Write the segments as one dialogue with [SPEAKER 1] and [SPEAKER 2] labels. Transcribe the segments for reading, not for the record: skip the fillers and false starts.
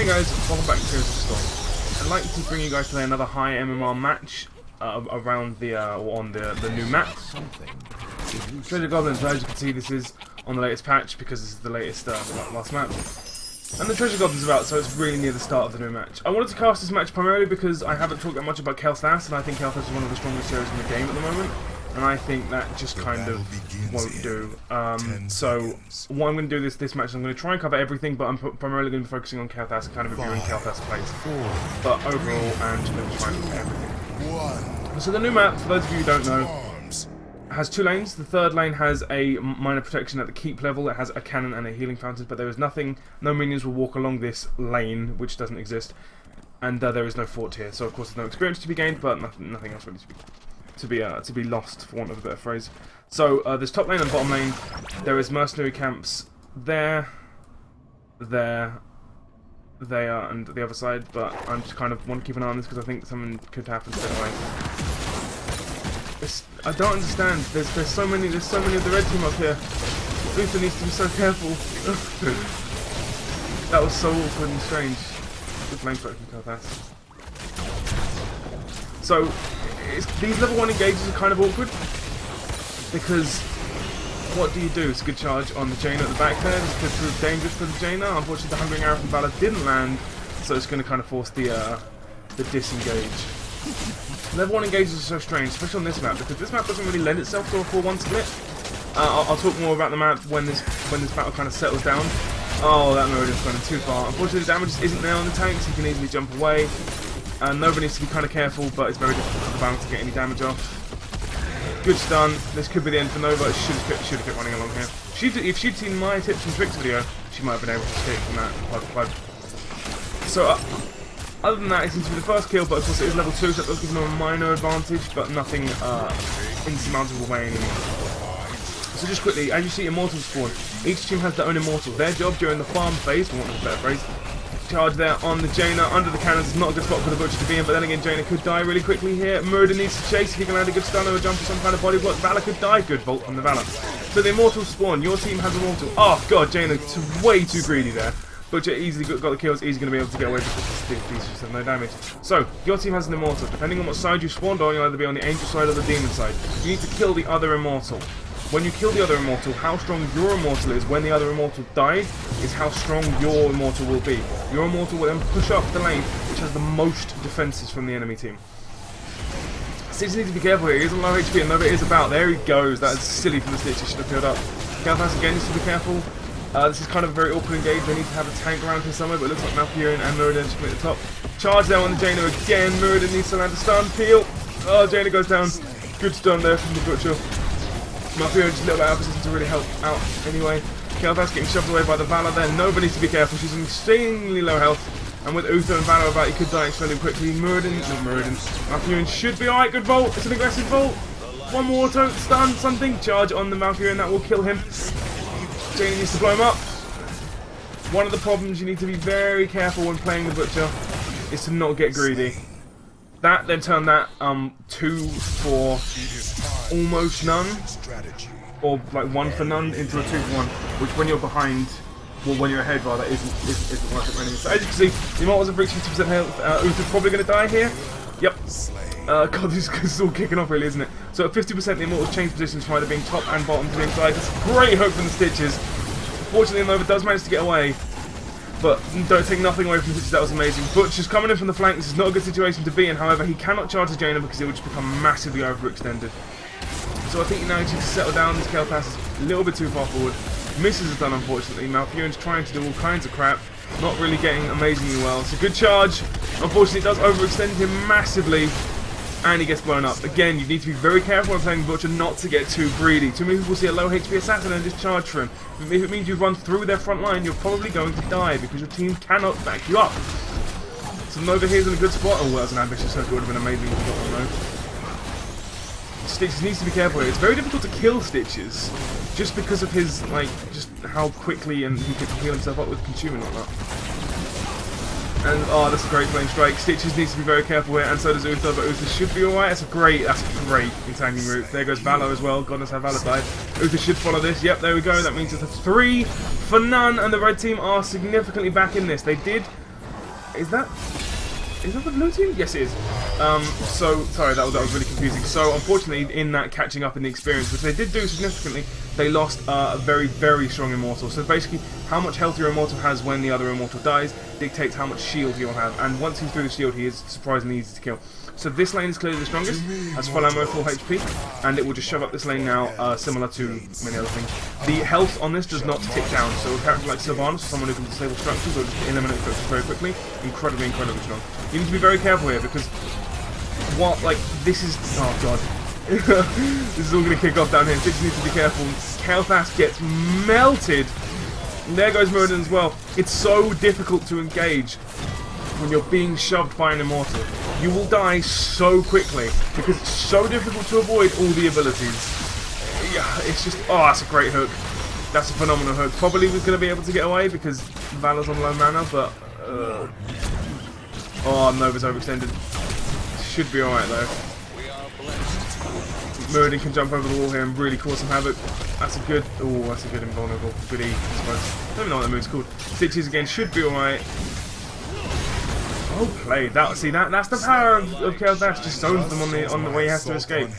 [SPEAKER 1] Hey guys, welcome back to Storm. I'd like to bring you guys today another high MMR match around the on the new map. Treasure Goblins. As you can see, this is on the latest patch because this is the latest last map. And the Treasure Goblins are out, so it's really near the start of the new match. I wanted to cast this match primarily because I haven't talked that much about Teknoaxe, and I think Teknoaxe is one of the strongest heroes in the game at the moment. And I think that just kind of won't do. So what I'm going to do this match, I'm going to try and cover everything, but I'm primarily going to be focusing on Teknoaxe, kind of reviewing Teknoaxe plays. But overall, I'm just going to try and cover everything. So the new map, for those of you who don't know, has two lanes. The third lane has a minor protection at the keep level. It has a cannon and a healing fountain, but there is nothing, no minions will walk along this lane, which doesn't exist. And there is no fort here, so of course there's no experience to be gained, but nothing else really to be lost, for want of a better phrase. So there's top lane and bottom lane. There is mercenary camps there, and the other side. But I'm just kind of want to keep an eye on this because I think something could happen straight away. I don't understand. There's so many of the red team up here. Luther needs to be so careful. That was so awkward and strange. Good flame strike from Teknoaxe. So these level 1 engages are kind of awkward because what do you do? It's a good charge on the Jaina at the back there. This could prove dangerous for the Jaina. Unfortunately, the Hungering Arrow from Valor didn't land, so it's going to kind of force the disengage. Level 1 engages are so strange, especially on this map, because this map doesn't really lend itself to a 4-1 split. I'll talk more about the map when this battle kind of settles down. Oh, that Meridian's going too far. Unfortunately, the damage isn't there on the tanks. You can easily jump away. Nova needs to be kind of careful, but it's very difficult for the balance to get any damage off. Good stun. This could be the end for Nova. Should have kept running along here. If she'd seen my tips and tricks video, she might have been able to escape from that plug. So, other than that, it seems to be the first kill, but of course it is level 2, so that does give them a minor advantage, but nothing insurmountable by any means. So just quickly, as you see Immortals spawn, each team has their own Immortal. Their job during the farm phase, for want of a better phrase, charge there on the Jaina under the cannons. Is not a good spot for the Butcher to be in, but then again Jaina could die really quickly here. Murder needs to chase, he can land a good stun or a jump or some kind of body block. Valor could die, good Volt from the Valor. So the Immortals spawn, your team has Immortal. Oh god, Jaina way too greedy there. Butcher easily got the kills, easily going to be able to get away because these just have no damage. So, your team has an Immortal. Depending on what side you spawned on, you'll either be on the Angel side or the Demon side. You need to kill the other Immortal. When you kill the other Immortal, how strong your Immortal is when the other Immortal died is how strong your Immortal will be. Your Immortal will then push up the lane, which has the most defenses from the enemy team. Stitches needs to be careful here. He is on low HP and Nova is about. There he goes. That is silly from the Stitch. He should have peeled up. Teknoaxe again needs to be careful. This is kind of a very awkward engage. They need to have a tank around here somewhere, but it looks like Malfurion and Meridian just come at the top. Charge there on the Jaina again. Meridian needs to land a stun. Peel. Oh, Jaina goes down. Good stun there from the Butcher. Malfurion just a little bit out of position to really help out anyway. Teknoaxe getting shoved away by the Valor there. Nova needs to be careful. She's in extremely low health. And with Uther and Valor about, he could die extremely quickly. Malfurion should be alright. Good Volt. It's an aggressive Volt. One more auto. Stun. Something. Charge on the Malfurion. That will kill him. Jaina needs to blow him up. One of the problems you need to be very careful when playing the Butcher is to not get greedy. That then turned that 2 for almost none, or like 1 for none into a 2 for 1, which when you're behind, well when you're ahead rather, isn't worth it for anything. So as you can see, the Immortals have reached 50% health. Uther's probably going to die here. Yep. God, this is all kicking off really, isn't it? So at 50%, the Immortals change positions from either being top and bottom to the inside. That's a great hook from the Stitches. Fortunately, Nova does manage to get away, but don't take nothing away from the Stitches. That was amazing. Butcher's coming in from the flank. This is not a good situation to be in. However, he cannot charge the Jaina because it would just become massively overextended. So I think you now need to settle down. This Teknoaxe is a little bit too far forward. Misses is done, unfortunately. Malfurion's trying to do all kinds of crap. Not really getting amazingly well. It's a good charge. Unfortunately, it does overextend him massively. And he gets blown up. Again, you need to be very careful when playing Butcher not to get too greedy. Too many people see a low HP assassin and just charge for him. If it means you run through their front line, you're probably going to die because your team cannot back you up. So Nova here's in a good spot. Oh, well, that's an ambitious hook. It would have been amazing if he got one though. Stitches needs to be careful here. It's very difficult to kill Stitches just because of his, like, just how quickly and he can heal himself up with consuming and whatnot. And oh, that's a great flame strike. Stitches needs to be very careful here, and so does Uther, but Uther should be alright. That's a great entangling route. There goes Valor as well. God knows how Valor died. Uther should follow this. Yep, there we go. That means it's a 3 for none, and the red team are significantly back in this. They did Is that the blue team? Yes, it is. So, sorry, that was really confusing. So, unfortunately, in that catching up in the experience, which they did do significantly, they lost a very, very strong Immortal. So basically, how much health your Immortal has when the other Immortal dies dictates how much shield you'll have. And once he's through the shield, he is surprisingly easy to kill. So this lane is clearly the strongest, has full ammo, full HP, and it will just shove up this lane now, similar to many other things. The health on this does not tick down, so a character like Sylvanas, someone who can disable structures or just eliminate structures very quickly, incredibly, incredibly strong. You need to be very careful here, because this is, oh god, this is all going to kick off down here. Stitches needs to be careful. Kael'thas gets melted, and there goes Muradin as well. It's so difficult to engage when you're being shoved by an Immortal. You will die so quickly because it's so difficult to avoid all the abilities. Yeah, it's just, oh, that's a great hook. That's a phenomenal hook. Probably was going to be able to get away because Valor's on low mana, but oh, Nova's overextended. Should be alright though. Muradin can jump over the wall here and really cause some havoc. That's a good, oh, that's a good invulnerable. Good E, I suppose. I don't even know what that move's called. Stitches again should be alright. Oh, played. That's the power of Kael'thas, just zones them on the way he has to escape.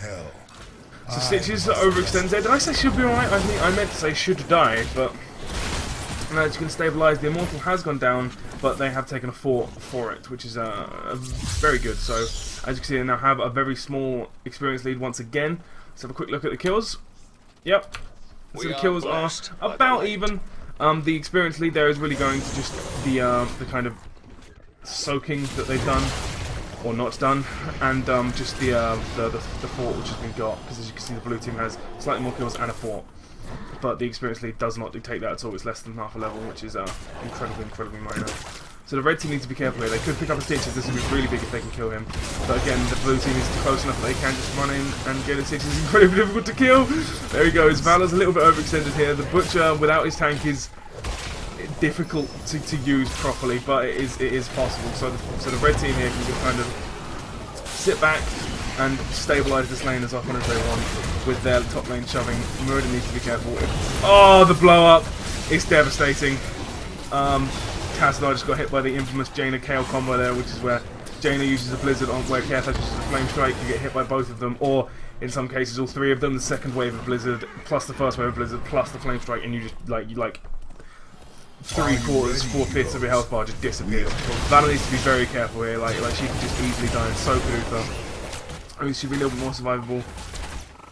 [SPEAKER 1] So Stitches overextends there. Did I say should be alright? I think I meant to say should die, but now it's going to stabilise. The Immortal has gone down, but they have taken a 4 for it, which is very good. So as you can see, they now have a very small experience lead once again. Let's have a quick look at the kills. Yep. So the kills are about even. The experience lead there is really going to just the kind of soaking that they've done or not done, and just the fort which has been got, because as you can see the blue team has slightly more kills and a fort, but the experience lead does not dictate that at all. It's less than half a level, which is incredibly minor. So the red team needs to be careful here. They could pick up a Stitches. This would be really big if they can kill him, but again the blue team is close enough that they can just run in and get a Stitches. It's incredibly difficult to kill. There he goes. Valor's a little bit overextended here. The Butcher without his tank is difficult to use properly, but it is possible. So the red team here can just kind of sit back and stabilise this lane as often as they want with their top lane shoving. Muradin needs to be careful. Oh, the blow up! It's devastating. Tassadar just got hit by the infamous Jaina Kael combo there, which is where Jaina uses a Blizzard on where Kael'thas uses a Flame Strike. You get hit by both of them, or in some cases all three of them. The second wave of Blizzard plus the first wave of Blizzard plus the Flame Strike, and you just like 3/4, 4/5 of your health bar just disappears. Valor needs to be very careful here, like she can just easily die, and so could Uther. I mean, she should be a little bit more survivable.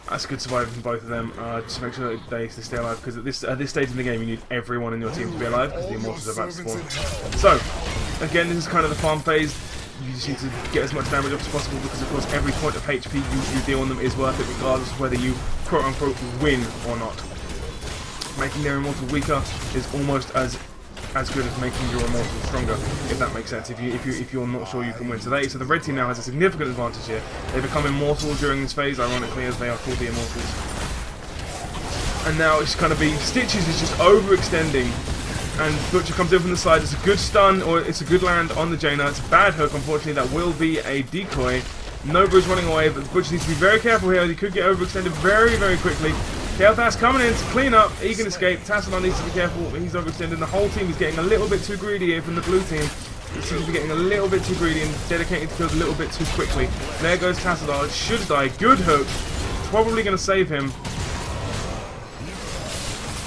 [SPEAKER 1] That's good surviving from both of them, just to make sure that they stay alive, because at this stage in the game you need everyone in your team to be alive, because the Immortals are about to spawn. So, again, this is kind of the farm phase. You just need to get as much damage off as possible, because of course every point of HP you deal on them is worth it, regardless of whether you quote-unquote win or not. Making their Immortal weaker is almost as good as making your Immortal stronger, if that makes sense. If you're not sure you can win. So the red team now has a significant advantage here. They become immortal during this phase, ironically, as they are called the Immortals. And now it's going to be Stitches is just overextending, and Butcher comes in from the side. It's a good stun, or it's a good land on the Jaina. It's a bad hook, unfortunately. That will be a decoy. Nova is running away, but Butcher needs to be very careful here. He could get overextended very, very quickly. Kael'thas coming in to clean up. He can escape. Tassadar needs to be careful. He's overextended. The whole team is getting a little bit too greedy here from the blue team. It seems to be getting a little bit too greedy and dedicating to kills a little bit too quickly. There goes Tassadar. Should die. Good hook. Probably going to save him.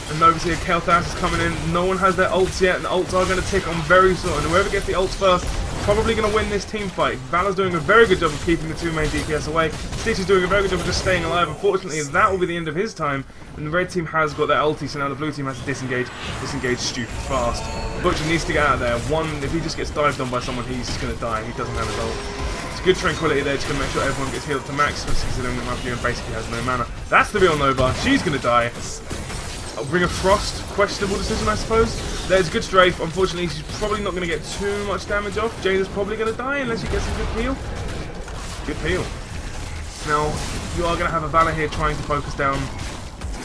[SPEAKER 1] And Nova's here. Kael'thas is coming in. No one has their ults yet, and the ults are going to tick on very soon. And whoever gets the ults first, probably going to win this team fight. Valor's doing a very good job of keeping the two main DPS away. Stitch is doing a very good job of just staying alive. Unfortunately, that will be the end of his time. And the red team has got their ulti, so now the blue team has to disengage stupid fast. Butcher needs to get out of there. If he just gets dived on by someone, he's just going to die. He doesn't have his ult. It's good tranquility there, just going to make sure everyone gets healed up to max, considering that Matthew basically has no mana. That's the real Nova. She's going to die. Ring of Frost, questionable decision I suppose. There's good strafe. Unfortunately she's probably not going to get too much damage off. Jaina's probably going to die unless she gets a good peel. Good peel. Now you are going to have a Valor here trying to focus down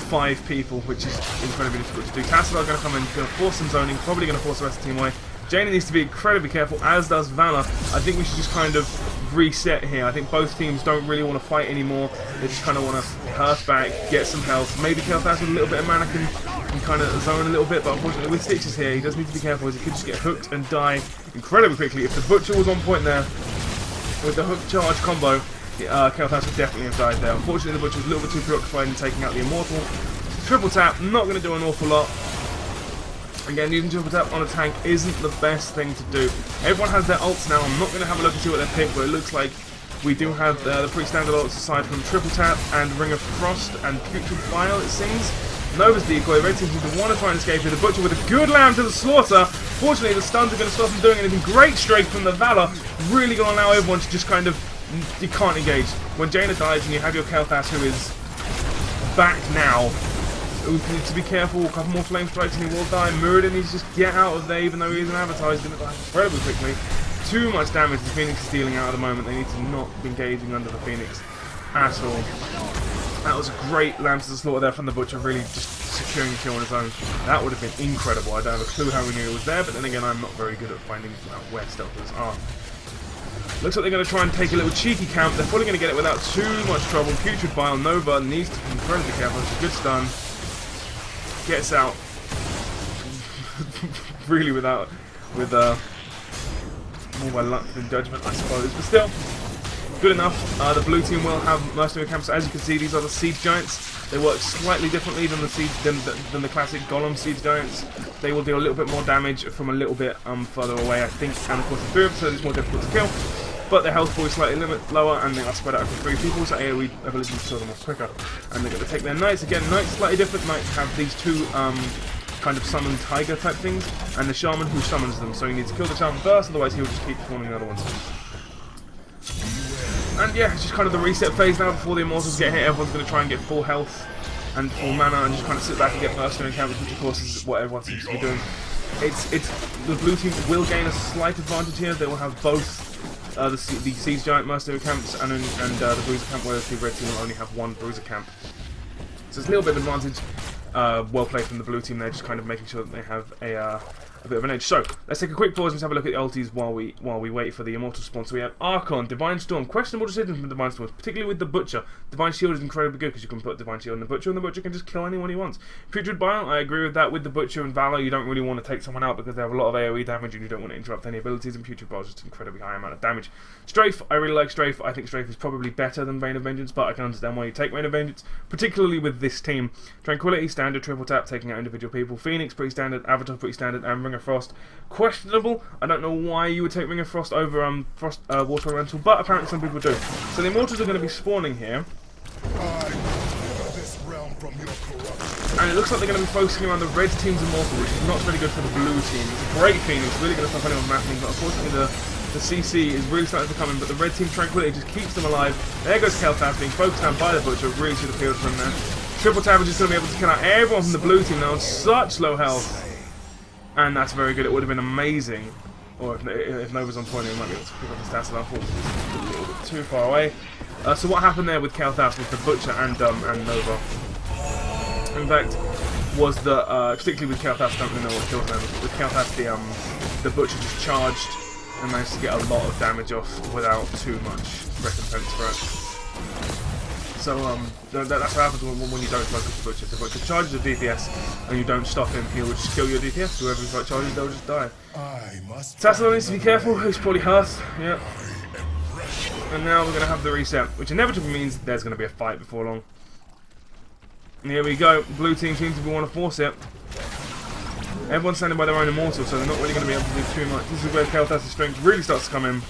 [SPEAKER 1] 5 people, which is incredibly difficult to do. Tassadar are going to come in, going to force some zoning, probably going to force the rest of the team away. Jaina needs to be incredibly careful, as does Valor. I think we should just kind of reset here. I think both teams don't really want to fight anymore. They just kind of want to hearth back, get some health. Maybe Kel'Thas with a little bit of mana can kind of zone a little bit, but unfortunately with Stitches here, he does need to be careful as he could just get hooked and die incredibly quickly. If the Butcher was on point there with the hook charge combo, Kel'Thas would definitely have died there. Unfortunately, the Butcher was a little bit too preoccupied in taking out the Immortal. Triple tap, not going to do an awful lot. Again, using triple tap on a tank isn't the best thing to do. Everyone has their ults now. I'm not going to have a look and see what they pick, but it looks like we do have the pretty standard ults aside from triple tap and Ring of Frost and Putrid Bile, it seems. Nova's decoy. Red team seems to want to try and escape here. The Butcher with a good lamb to the slaughter. Fortunately, the stuns are going to stop him doing anything. Great strafe from the Valor. Really going to allow everyone to just kind of... You can't engage. When Jaina dies and you have your Kel'Thas who is back now, we need to be careful. A couple more flame strikes and he will die. Muradin needs to just get out of there, even though he isn't advertised. He's going to die incredibly quickly. Too much damage the Phoenix is dealing out at the moment. They need to not be engaging under the Phoenix at all. That was a great lamb to the slaughter there from the Butcher, really just securing the kill on his own. That would have been incredible. I don't have a clue how we knew it was there, but then again, I'm not very good at finding out where stealthers are. Looks like they're going to try and take a little cheeky camp. They're probably going to get it without too much trouble. Putrid Bile, Nova needs to be incredibly careful. It's a good stun. Gets out. Really with more by luck than judgment, I suppose. But still, good enough. The blue team will have mercenary camps. As you can see, these are the siege giants. They work slightly differently than the classic golem siege giants. They will deal a little bit more damage from a little bit further away, I think, and of course the fear, so it's more difficult to kill. But their health pool is slightly lower, and they are spread out over 3 people, so AoE ability to kill them more quicker. And they're going to take their knights. Again, knights slightly different. Knights have these two kind of summon tiger type things, and the shaman who summons them. So you need to kill the shaman first, otherwise he'll just keep spawning the other ones. And yeah, it's just kind of the reset phase now before the Immortals get hit. Everyone's going to try and get full health and full mana and just kind of sit back and get mercenary encounters, which of course is what everyone seems to be doing. It's the blue team will gain a slight advantage here. They will have both the siege giant mercenary camps and the bruiser camp, whereas the red team will only have one bruiser camp. So it's a little bit of advantage. Well played from the blue team there, just kind of making sure that they have a bit of an edge. So let's take a quick pause and have a look at the ultis while we wait for the immortal spawn. So we have Archon, Divine Storm, questionable decisions from Divine Storm, particularly with the Butcher. Divine Shield is incredibly good because you can put Divine Shield on the Butcher, and the Butcher can just kill anyone he wants. Putrid Bile, I agree with that. With the Butcher and Valor, you don't really want to take someone out because they have a lot of AoE damage and you don't want to interrupt any abilities, and Putrid Bile is just an incredibly high amount of damage. Strafe, I really like Strafe. I think Strafe is probably better than Vein of Vengeance, but I can understand why you take Vein of Vengeance, particularly with this team. Tranquility, standard, triple tap, taking out individual people. Phoenix, pretty standard. Avatar, pretty standard. And Ring of Frost, questionable. I don't know why you would take Ring of Frost over Water Elemental, but apparently some people do. So the Immortals are going to be spawning here. And it looks like they're going to be focusing around the red team's Immortal, which is not really good for the blue team. It's a great Phoenix, really going to stop anyone mapping, but unfortunately the CC is really starting to come in, but the red team Tranquility just keeps them alive. There goes Kel'Thas being focused on by the Butcher, really should have killed from there. Triple Tap is just going to be able to kill out everyone from the blue team now on such low health. And that's very good. It would have been amazing. Or if Nova's on point, he might be able to pick up the stats, but unfortunately it's a little bit too far away. So what happened there with Kel'Thas with the Butcher and Nova, in fact, was that, particularly with Kel'Thas, don't really know what killed them. With Kel'Thas, the Butcher just charged and managed to get a lot of damage off without too much recompense for it. So that's what happens when you don't focus the Butcher. If the Butcher charges a DPS and you don't stop him, he will just kill your DPS. Whoever's like charges, they'll just die. Tassadar needs to be careful. He's probably Hearth. Yep. And now we're going to have the reset, which inevitably means there's going to be a fight before long. And here we go. Blue team seems to want to force it. Everyone's standing by their own Immortal, so they're not really going to be able to do too much. This is where Kel'Thas' strength really starts to come in.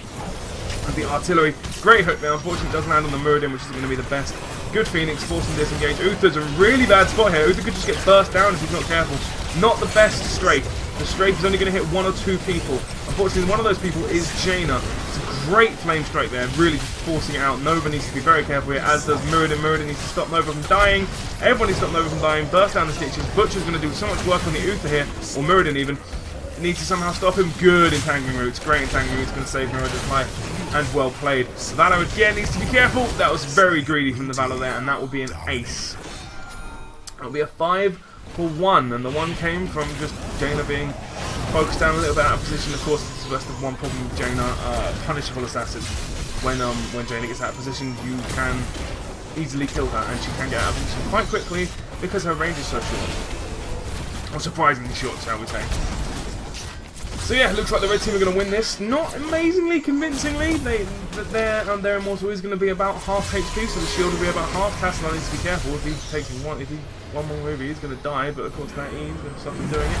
[SPEAKER 1] And the artillery, great hook there, unfortunately it does land on the Muradin, which is going to be the best. Good Phoenix, forcing disengage. Uther's a really bad spot here. Uther could just get burst down if he's not careful. Not the best strafe. The strafe is only going to hit 1 or 2 people. Unfortunately, one of those people is Jaina. It's a great flame strike there, really just forcing it out. Nova needs to be very careful here, as does Muradin. Muradin needs to stop Nova from dying. Everyone needs to stop Nova from dying. Burst down the stitches. Butcher's going to do so much work on the Uther here, or Muradin even. Needs to somehow stop him. Good entangling roots. Great entangling roots, going to save Muradin's life. And well played. Valor again needs to be careful. That was very greedy from the Valor there, and that will be an ace. That'll be a 5 for 1, and the 1 came from just Jaina being focus down a little bit out of position. Of course, this is just the one problem with Jaina, punishable assassin. When Jaina gets out of position, you can easily kill her, and she can get out of position quite quickly because her range is so short. Or surprisingly short, shall we say. So yeah, it looks like the red team are going to win this. Not amazingly convincingly. Their immortal is going to be about half HP, so the shield will be about half. Tassadar needs to be careful. If he takes one more move, he's going to die, but of course that is going to stop him doing it.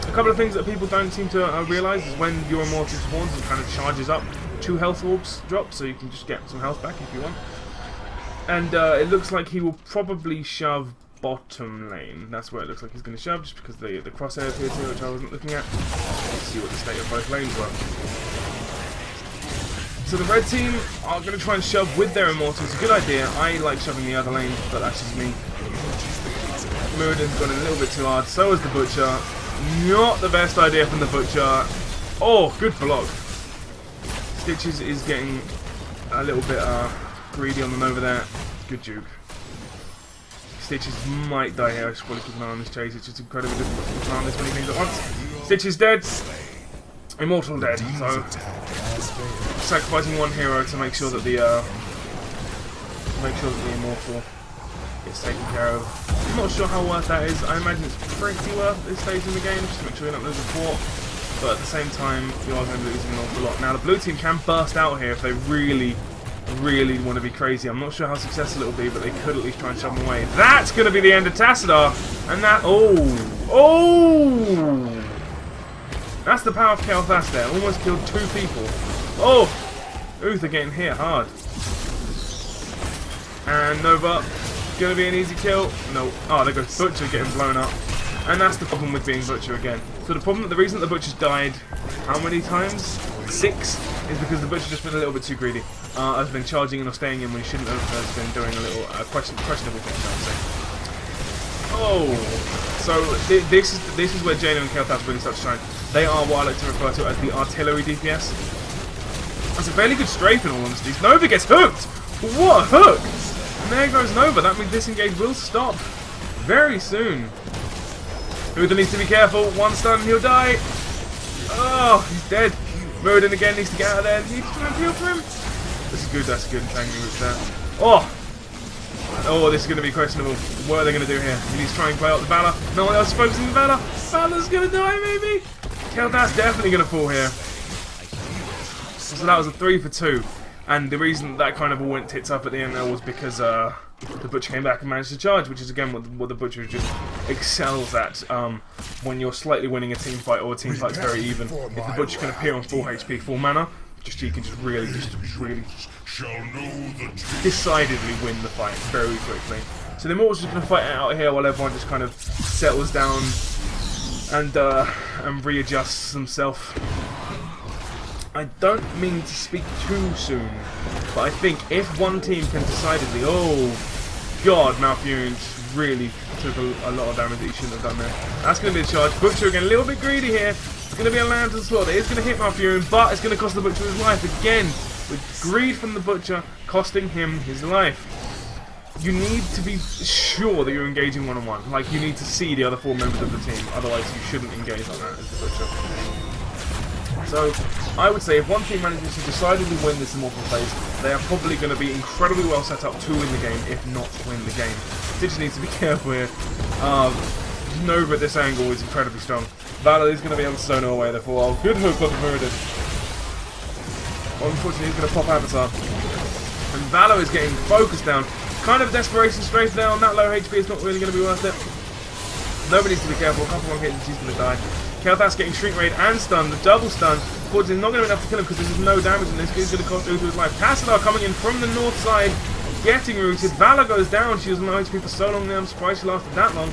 [SPEAKER 1] A couple of things that people don't seem to realise is when your immortal spawns, it kind of charges up. 2 health orbs drop, so you can just get some health back if you want. And it looks like he will probably shove bottom lane. That's where it looks like he's going to shove, just because the crosshair appears here, which I wasn't looking at. Let's see what the state of both lanes were. So the red team are going to try and shove with their immortals. It's a good idea. I like shoving the other lane, but that's just me. Muradin's gone a little bit too hard. So is the Butcher. Not the best idea from the Butcher. Oh, good block. Stitches is getting a little bit greedy on the Nova there. Good juke. Stitches might die here. I should probably keep an eye on this chase. It's just incredibly difficult to plan this many things at once. Stitches dead. Immortal dead. So sacrificing one hero to make sure that the immortal is taken care of. I'm not sure how worth that is. I imagine it's pretty worth at this stage in the game, just to make sure you're not losing port. But at the same time, you are going to be losing an awful lot. Now the blue team can burst out here if they really want to be crazy. I'm not sure how successful it will be, but they could at least try and shove them away. That's going to be the end of Tassadar, and that that's the power of Kael'thas there. Almost killed 2 people. Oh, Uther getting hit hard, and Nova going to be an easy kill. No, oh, there goes Butcher getting blown up. And that's the problem with being Butcher again. So the reason that the Butcher's died, how many times? 6, is because the Butcher's just been a little bit too greedy. Has been charging in or staying in when he shouldn't have. Has been doing a little questionable things, I would say. Oh, so this is where Jaina and Kael'thas really start to shine. They are what I like to refer to as the artillery DPS. That's a fairly good strafe in all honesty. Nova gets hooked. What a hook! And there goes Nova. That means this engage will stop very soon. Uther needs to be careful. One stun, he'll die. Oh, he's dead. Muradin again needs to get out of there. Needs to try and heal for him. This is good. That's good. Tanking routes there. Oh, this is going to be questionable. What are they going to do here? He needs to try and play out the Valor. No one else is focusing the Valor. Valor's going to die, maybe. Kael'thas definitely going to fall here. So that was a 3 for 2. And the reason that kind of all went tits up at the end there was because the Butcher came back and managed to charge, which is again what the Butcher just excels at. When you're slightly winning a team fight or a team fight's very even, if the Butcher can appear on full HP, full mana, you can just really decidedly win the fight very quickly. So the Immortal's just going to fight it out here while everyone just kind of settles down and readjusts themselves. I don't mean to speak too soon, but I think if one team can decidedly... Oh, God, Malfurion really took a lot of damage that he shouldn't have done there. That's going to be a charge. Butcher again, a little bit greedy here. It's going to be a land to the slot. It is going to hit Malfurion, but it's going to cost the Butcher his life again. With greed from the Butcher costing him his life. You need to be sure that you're engaging one-on-one. Like, you need to see the other 4 members of the team. Otherwise, you shouldn't engage on that as the Butcher. So, I would say if one team manages to decidedly win this Immortal phase, they are probably going to be incredibly well set up to win the game, if not win the game. Stitch needs to be careful here. Nova at this angle is incredibly strong. Valor is going to be able to zone her away, therefore. Oh, good hook on Muradin. Well, unfortunately, he's going to pop Avatar. And Valor is getting focused down. Kind of desperation strafe there on that low HP. It's not really going to be worth it. Nova needs to be careful. A couple more hits and she's going to die. Kael'thas getting Shrink Raid and stun, the double stun. Fortunately, not going to be enough to kill him because there's no damage in this. It's going to cost Uther his life. Tassadar coming in from the north side, getting rooted. Valor goes down. She was on HP for so long now. I'm surprised she lasted that long.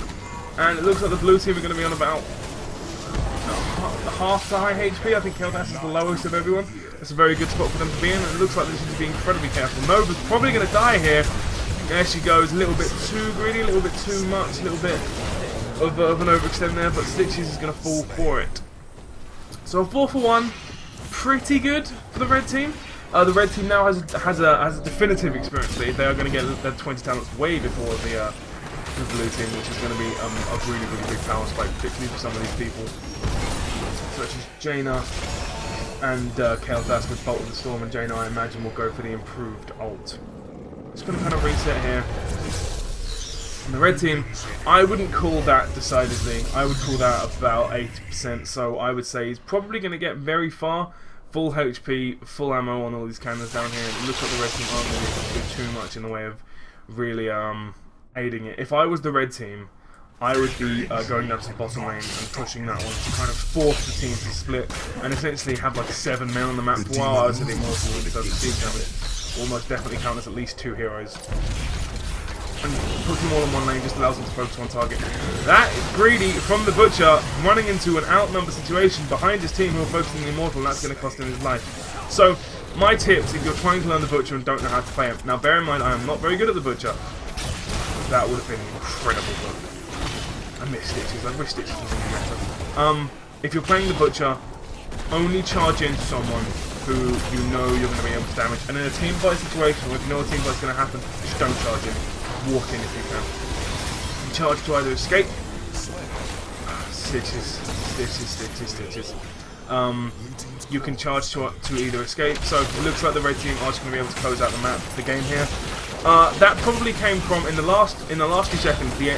[SPEAKER 1] And it looks like the blue team are going to be on about half the high HP. I think Kael'thas is the lowest of everyone. That's a very good spot for them to be in. And it looks like they should be incredibly careful. Nova's probably going to die here. There she goes. A little bit too greedy, a little bit too much, a little bit of an overextend there, but Stitches is going to fall for it. So a 4 for 1, pretty good for the red team. The red team now has a definitive experience lead. They are going to get their 20 talents way before the blue team, which is going to be a really big power spike, particularly for some of these people. such as Jaina and Kael'thas with Bolt of the Storm, and Jaina, I imagine, will go for the improved ult. Just going to kind of reset here. And the red team, I wouldn't call that decidedly. I would call that about 80%, so I would say he's probably going to get very far. Full HP, full ammo on all these cannons down here. It looks like the red team aren't going to do too much in the way of really aiding it. If I was the red team, I would be going down to the bottom lane and pushing that one to kind of force the team to split and essentially have like 7 men on the map while I was hitting Immortal when it does siege damage. Almost definitely count as at least 2 heroes. And putting them all in one lane just allows them to focus on target. That is greedy from the Butcher, running into an outnumbered situation behind his team who are focusing on the Immortal, and that's going to cost him his life. So, my tips if you're trying to learn the Butcher and don't know how to play him. Now bear in mind, I am not very good at the Butcher. That would have been incredible, but I missed Stitches. I wish Stitches was any better. If you're playing the Butcher, only charge into someone who you know you're going to be able to damage. And in a team fight situation, or if you know a team fight's going to happen, just don't charge in. Walk in if you can. You charge to either escape. Stitches. You can charge to either escape. So it looks like the red team are just going to be able to close out the game here. That probably came from in the last few seconds the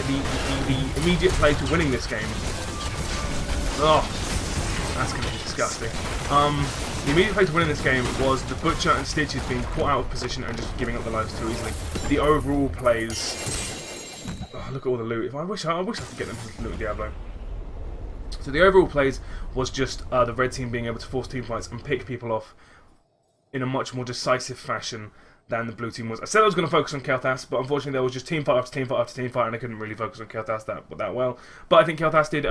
[SPEAKER 1] immediate play to winning this game. Oh, that's going to be disgusting. The immediate play to winning this game was the Butcher and Stitches being caught out of position and just giving up the lives too easily. The overall plays. Oh, look at all the loot. I wish I could get them to loot Diablo. So the overall plays was just the red team being able to force team fights and pick people off in a much more decisive fashion than the blue team was. I said I was going to focus on Kael'thas, but unfortunately there was just team fight after team fight after team fight, and I couldn't really focus on Kael'thas that well. But I think Kael'thas did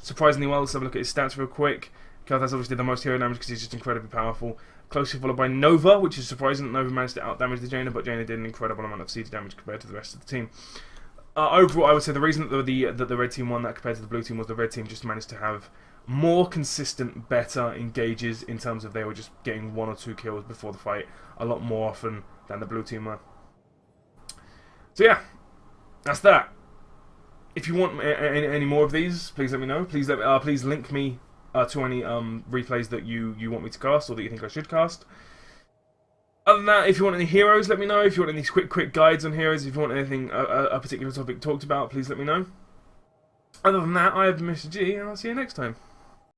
[SPEAKER 1] surprisingly well. Let's have a look at his stats real quick. Kael'thas obviously did the most hero damage because he's just incredibly powerful. Closely followed by Nova, which is surprising that Nova managed to out-damage the Jaina, but Jaina did an incredible amount of siege damage compared to the rest of the team. Overall, I would say the reason that the red team won that compared to the blue team was the red team just managed to have more consistent, better engages in terms of they were just getting 1 or 2 kills before the fight a lot more often than the blue team were. So yeah, that's that. If you want any more of these, please let me know. Please link me to any replays that you want me to cast or that you think I should cast. Other than that, if you want any heroes, let me know. If you want any quick guides on heroes, if you want anything a particular topic talked about, please let me know. Other than that, I have Mr. G, and I'll see you next time.